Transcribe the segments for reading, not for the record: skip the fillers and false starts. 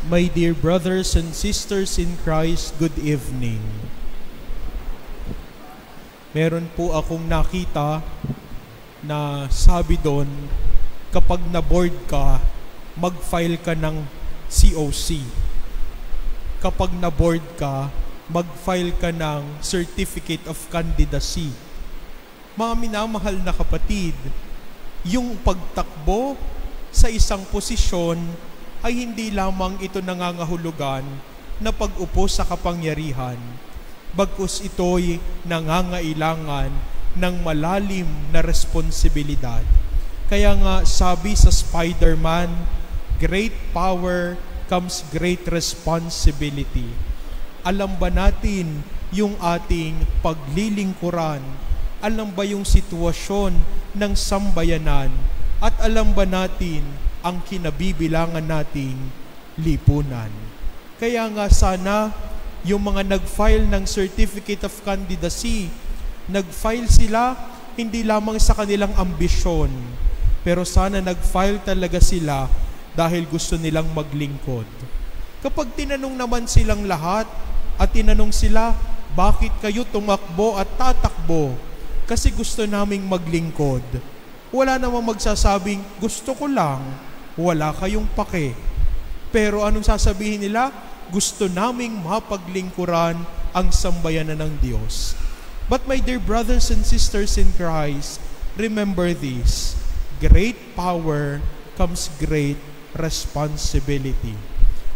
My dear brothers and sisters in Christ, good evening. Meron po akong nakita na sabi doon, kapag na-board ka, mag-file ka ng COC. Kapag na-board ka, mag-file ka ng Certificate of Candidacy. Mga minamahal na kapatid, yung pagtakbo sa isang posisyon ay hindi lamang ito nangangahulugan na pag-upo sa kapangyarihan, bagkus ito'y nangangailangan ng malalim na responsibilidad. Kaya nga sabi sa Spider-Man, great power comes great responsibility. Alam ba natin yung ating paglilingkuran? Alam ba yung sitwasyon ng sambayanan? At alam ba natin ang kinabibilangan nating lipunan? Kaya nga sana yung mga nag-file ng Certificate of Candidacy, nag-file sila hindi lamang sa kanilang ambisyon, pero sana nag-file talaga sila dahil gusto nilang maglingkod. Kapag tinanong naman silang lahat at tinanong sila, bakit kayo tumakbo at tatakbo? Kasi gusto naming maglingkod. Wala namang magsasabing, gusto ko lang, wala kayong pake. Pero anong sasabihin nila? Gusto naming mapaglingkuran ang sambayanan ng Diyos. But my dear brothers and sisters in Christ, remember this, great power comes great responsibility.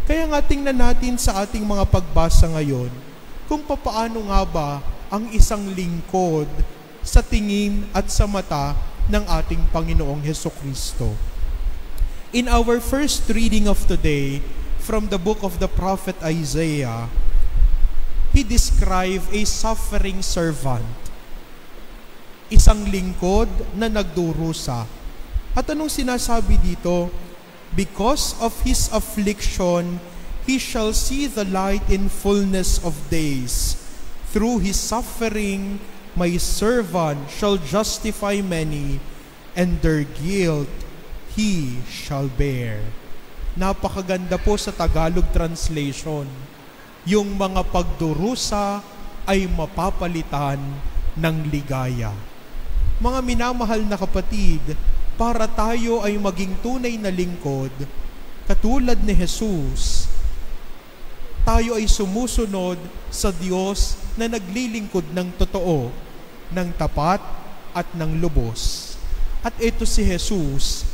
Kaya nga tingnan natin sa ating mga pagbasa ngayon, kung papaano nga ba ang isang lingkod sa tingin at sa mata ng ating Panginoong Hesukristo. In our first reading of today, from the book of the prophet Isaiah, he described a suffering servant, isang lingkod na nagdurusa. At anong sinasabi dito? Because of his affliction, he shall see the light in fullness of days. Through his suffering, my servant shall justify many, and their guilt he shall bear. Napakaganda po sa Tagalog translation. Yung mga pagdurusa ay mapapalitan ng ligaya. Mga minamahal na kapatid, para tayo ay maging tunay na lingkod, katulad ni Jesus, tayo ay sumusunod sa Diyos na naglilingkod ng totoo, ng tapat at ng lubos. At ito si Jesus,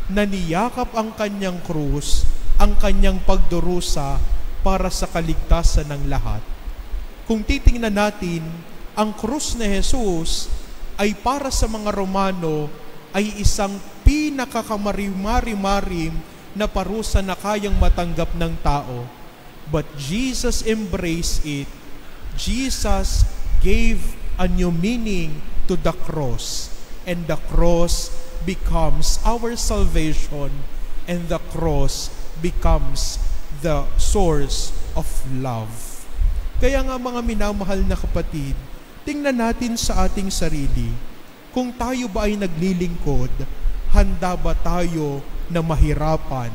na niyakap ang kanyang krus, ang kanyang pagdurusa para sa kaligtasan ng lahat. Kung titingnan natin, ang krus ni Jesus ay para sa mga Romano ay isang pinakakamari-marim na parusa na kayang matanggap ng tao. But Jesus embraced it. Jesus gave a new meaning to the cross. And the cross becomes our salvation. And the cross becomes the source of love. Kaya nga mga minamahal na kapatid, tingnan natin sa ating sarili. Kung tayo ba ay naglilingkod, handa ba tayo na mahirapan?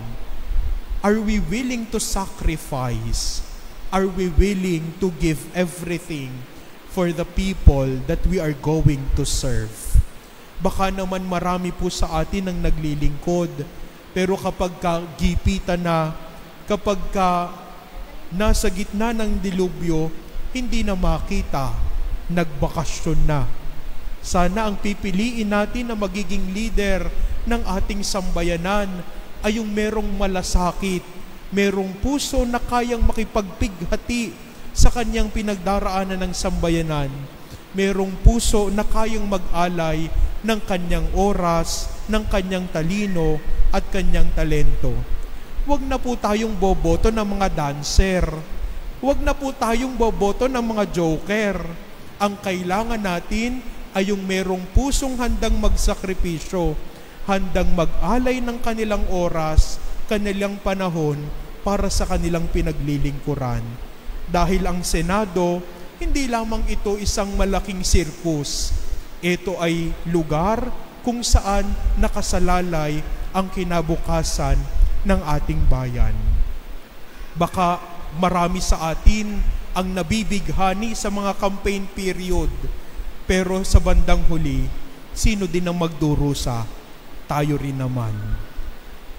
Are we willing to sacrifice? Are we willing to give everything for the people that we are going to serve? Baka naman marami po sa atin ang naglilingkod, pero kapag gipitan na, kapag nasa gitna ng dilubyo, hindi na makita, nagbakasyon na. Sana ang pipiliin natin na magiging leader ng ating sambayanan ay yung merong malasakit, merong puso na kayang makipagpighati sa kanyang pinagdaraanan ng sambayanan, merong puso na kayang mag-alay ng kanyang oras, ng kanyang talino at kanyang talento. Huwag na po tayong boboto ng mga dancer. Huwag na po tayong boboto ng mga joker. Ang kailangan natin ay yung merong pusong handang magsakripisyo, handang mag-alay ng kanilang oras, kanilang panahon para sa kanilang pinaglilingkuran. Dahil ang Senado, hindi lamang ito isang malaking sirkus. Ito ay lugar kung saan nakasalalay ang kinabukasan ng ating bayan. Baka marami sa atin ang nabibighani sa mga campaign period. Pero sa bandang huli, sino din ang magdurusa? Tayo rin naman.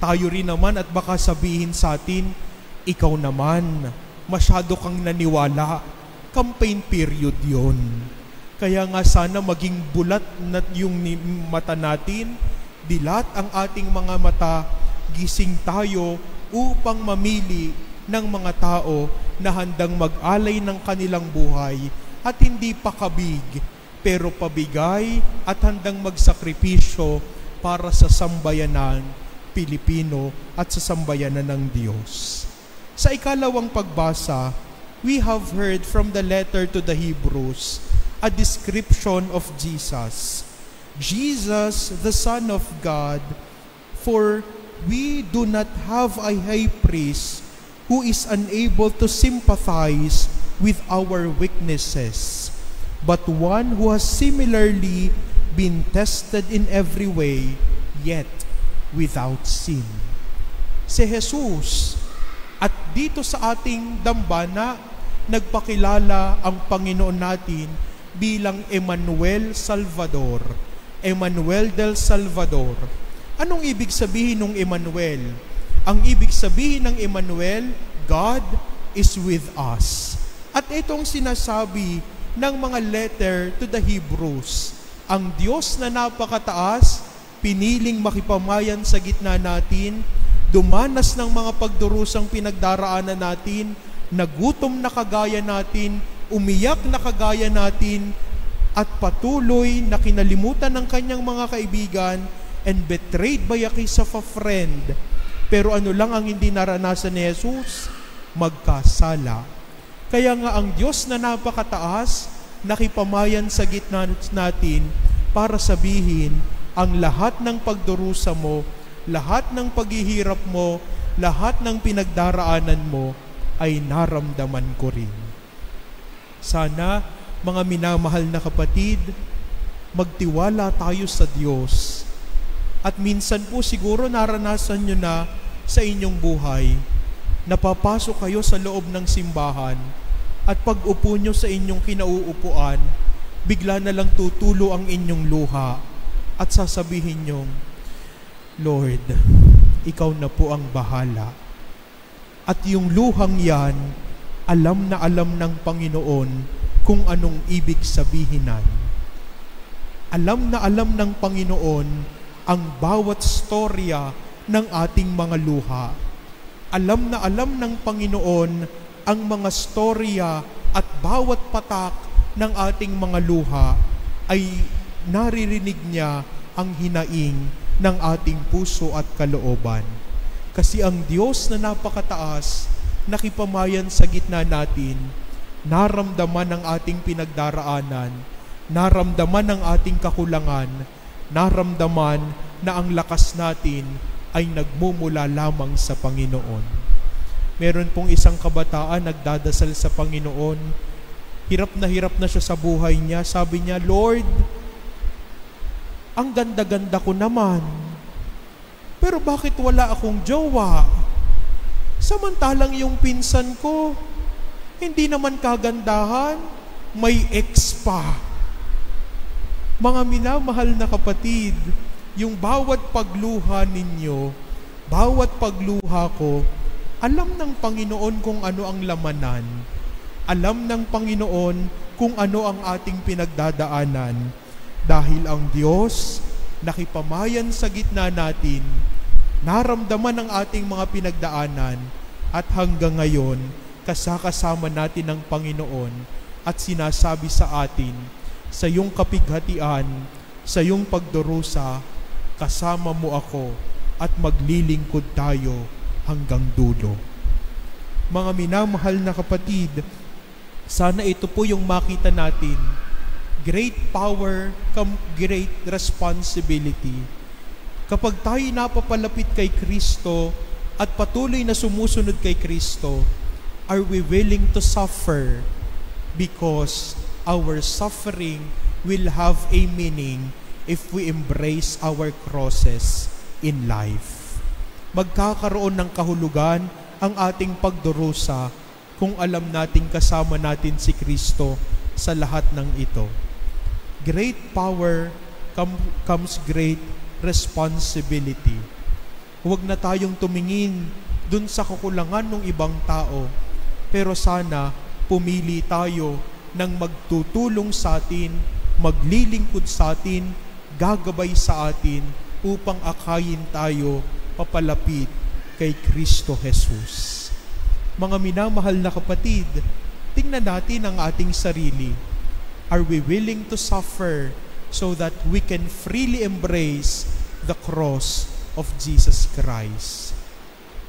Tayo rin naman, at baka sabihin sa atin, ikaw naman, masyado kang naniwala. Campaign period yon. Kaya nga sana maging bulat na yung mata natin, dilat ang ating mga mata, gising tayo upang mamili ng mga tao na handang mag-alay ng kanilang buhay at hindi pakabig, pero pabigay at handang magsakripisyo para sa sambayanan Pilipino at sa sambayanan ng Diyos. Sa ikalawang pagbasa, we have heard from the letter to the Hebrews a description of Jesus. Jesus, the Son of God, for we do not have a high priest who is unable to sympathize with our weaknesses, but one who has similarly been tested in every way, yet without sin. Si Jesus, at dito sa ating dambana, nagpakilala ang Panginoon natin bilang Emmanuel Salvador, Emmanuel del Salvador. Anong ibig sabihin ng Emmanuel? Ang ibig sabihin ng Emmanuel, God is with us. At itong sinasabi ng mga letter to the Hebrews, ang Diyos na napakataas, piniling makipamayan sa gitna natin, dumanas ng mga pagdurusang pinagdaraanan natin, nagutom na kagaya natin, umiyak na kagaya natin, at patuloy na kinalimutan ng kanyang mga kaibigan and betrayed by a kiss of a friend. Pero ano lang ang hindi naranasan ni Jesus? Magkasala. Kaya nga ang Diyos na napakataas, nakipamayan sa gitna natin para sabihin, ang lahat ng pagdurusa mo, lahat ng paghihirap mo, lahat ng pinagdaraanan mo, ay naramdaman ko rin. Sana, mga minamahal na kapatid, magtiwala tayo sa Diyos. At minsan po siguro naranasan nyo na sa inyong buhay, napapasok kayo sa loob ng simbahan at pag upo nyo sa inyong kinauupuan, bigla na lang tutulo ang inyong luha at sasabihin nyo, Lord, ikaw na po ang bahala. At yung luhang yan, alam na alam ng Panginoon kung anong ibig sabihinan. Alam na alam ng Panginoon ang bawat storya ng ating mga luha. Alam na alam ng Panginoon ang mga storya at bawat patak ng ating mga luha ay naririnig niya ang hinaing ng ating puso at kalooban. Kasi ang Diyos na napakataas, nakipamayan sa gitna natin, naramdaman ang ating pinagdaraanan, naramdaman ang ating kakulangan, naramdaman na ang lakas natin ay nagmumula lamang sa Panginoon. Meron pong isang kabataan nagdadasal sa Panginoon. Hirap na siya sa buhay niya. Sabi niya, Lord, ang ganda-ganda ko naman. Pero bakit wala akong jowa? Samantalang yung pinsan ko, hindi naman kagandahan, may ex pa. Mga minamahal na kapatid, yung bawat pagluha ninyo, bawat pagluha ko, alam ng Panginoon kung ano ang lamanan. Alam ng Panginoon kung ano ang ating pinagdadaanan. Dahil ang Diyos, nakipamayan sa gitna natin, naramdaman ang ating mga pinagdaanan, at hanggang ngayon, kasakasama natin ng Panginoon at sinasabi sa atin, sa iyong kapighatian, sa iyong pagdurusa, kasama mo ako at maglilingkod tayo hanggang dulo. Mga minamahal na kapatid, sana ito po yung makita natin. Great power come great responsibility. Kapag tayo napapalapit kay Kristo at patuloy na sumusunod kay Kristo, are we willing to suffer? Because our suffering will have a meaning if we embrace our crosses in life. Magkakaroon ng kahulugan ang ating pagdurusa kung alam nating kasama natin si Kristo sa lahat ng ito. Great power comes great responsibility. Huwag na tayong tumingin dun sa kakulangan ng ibang tao, pero sana pumili tayo ng magtutulong sa atin, maglilingkod sa atin, gagabay sa atin upang akayin tayo papalapit kay Kristo Jesus. Mga minamahal na kapatid, tingnan natin ang ating sarili. Are we willing to suffer so that we can freely embrace the cross of Jesus Christ?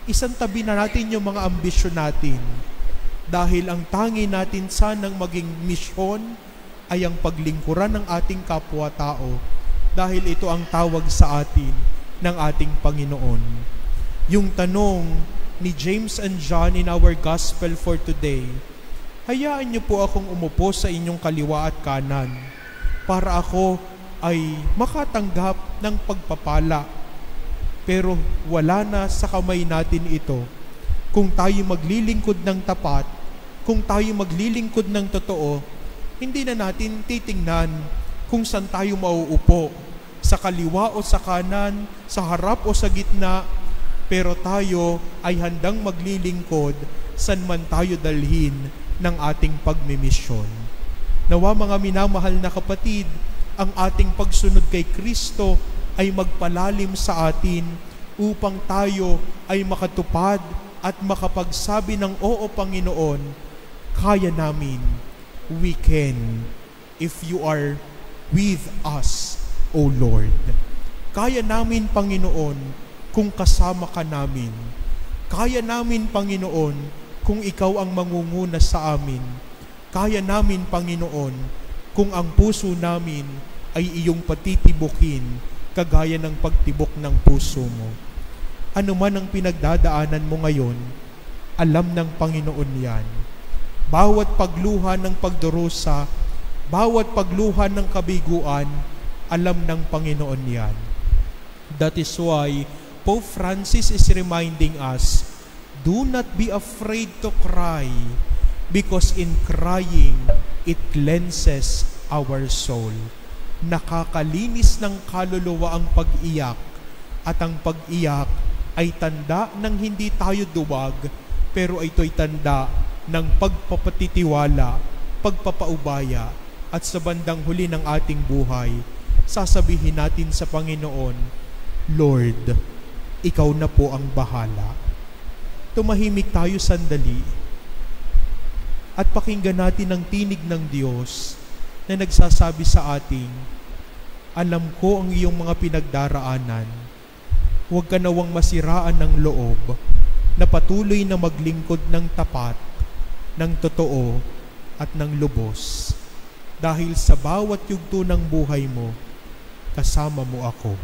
Isang tabi na natin yung mga ambisyon natin, dahil ang tangi natin sanang maging misyon ay ang paglingkuran ng ating kapwa-tao, dahil ito ang tawag sa atin ng ating Panginoon. Yung tanong ni James and John in our gospel for today, hayaan niyo po akong umupo sa inyong kaliwa at kanan para ako ay makatanggap ng pagpapala. Pero wala na sa kamay natin ito. Kung tayo maglilingkod ng tapat, kung tayo maglilingkod ng totoo, hindi na natin titingnan kung saan tayo mauupo, sa kaliwa o sa kanan, sa harap o sa gitna, pero tayo ay handang maglilingkod saan man tayo dalhin ng ating pagmimisyon. Nawa mga minamahal na kapatid, ang ating pagsunod kay Kristo ay magpalalim sa atin upang tayo ay makatupad at makapagsabi ng oo, Panginoon, kaya namin, we can, if you are with us, O Lord. Kaya namin, Panginoon, kung kasama ka namin. Kaya namin, Panginoon, kung ikaw ang mangunguna sa amin. Kaya namin, Panginoon, kung ang puso namin ay iyong patitibukin, kagaya ng pagtibok ng puso mo. Ano man ang pinagdadaanan mo ngayon, alam ng Panginoon yan. Bawat pagluha ng pagdurusa, bawat pagluha ng kabiguan, alam ng Panginoon yan. That is why Pope Francis is reminding us, do not be afraid to cry, because in crying, it cleanses our soul. Nakakalinis ng kaluluwa ang pag-iyak, at ang pag-iyak ay tanda ng hindi tayo duwag, pero ito'y tanda ng pagpapatitiwala, pagpapaubaya, at sa bandang huli ng ating buhay, sasabihin natin sa Panginoon, Lord, ikaw na po ang bahala. Tumahimik tayo sandali at pakinggan natin ang tinig ng Diyos na nagsasabi sa ating, alam ko ang iyong mga pinagdaraanan. Huwag ka nawang masiraan ng loob na patuloy na maglingkod ng tapat, ng totoo at ng lubos. Dahil sa bawat yugto ng buhay mo, kasama mo ako.